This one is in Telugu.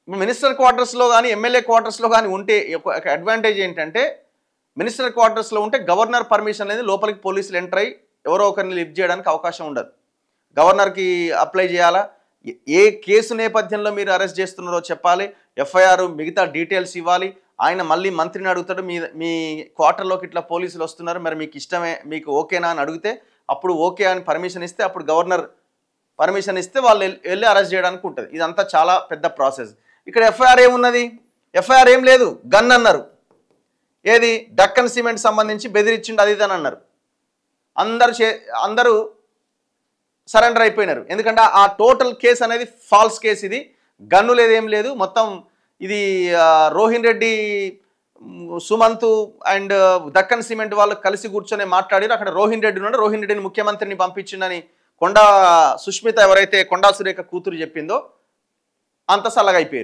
మినిస్టర్ క్వార్టర్స్లో కానీ ఎమ్మెల్యే క్వార్టర్స్లో కానీ ఉంటే ఒక అడ్వాంటేజ్ ఏంటంటే మినిస్టర్ క్వార్టర్స్లో ఉంటే గవర్నర్ పర్మిషన్ అనేది లోపలికి పోలీసులు ఎంటర్ అయ్యి ఎవరో ఒకరిని లిఫ్ట్ చేయడానికి అవకాశం ఉండదు. గవర్నర్కి అప్లై చేయాలా, ఏ కేసు నేపథ్యంలో మీరు అరెస్ట్ చేస్తున్నారో చెప్పాలి, ఎఫ్ఐఆర్ మిగతా డీటెయిల్స్ ఇవ్వాలి. ఆయన మళ్ళీ మంత్రిని అడుగుతాడు, మీ క్వార్టర్లోకి ఇట్లా పోలీసులు వస్తున్నారు, మరి మీకు ఇష్టమే, మీకు ఓకేనా అని అడిగితే అప్పుడు ఓకే అని పర్మిషన్ ఇస్తే అప్పుడు గవర్నర్ పర్మిషన్ ఇస్తే వాళ్ళు వెళ్ళి అరెస్ట్ చేయడానికి ఉంటుంది. ఇదంతా చాలా పెద్ద ప్రాసెస్. ఇక్కడ ఎఫ్ఐఆర్ ఏమున్నది? ఎఫ్ఐఆర్ ఏం లేదు, గన్ అన్నారు. ఏది? డక్కన్ సిమెంట్ సంబంధించి బెదిరించిండు అది ఇదని అన్నారు. అందరూ సరెండర్ అయిపోయినారు. ఎందుకంటే ఆ టోటల్ కేసు అనేది ఫాల్స్ కేసు. ఇది గన్ను లేదేం లేదు. మొత్తం ఇది రోహిన్ రెడ్డి, సుమంత్ అండ్ దక్కన్ సిమెంట్ వాళ్ళు కలిసి కూర్చొని మాట్లాడారు. అక్కడ రోహిన్ రెడ్డి ఉన్నాడు, రోహిన్ రెడ్డిని ముఖ్యమంత్రిని పంపించిందని కొండా సుష్మిత ఎవరైతే కొండా సురేఖ కూతురు చెప్పిందో అంత సల్లగా అయిపోయారు.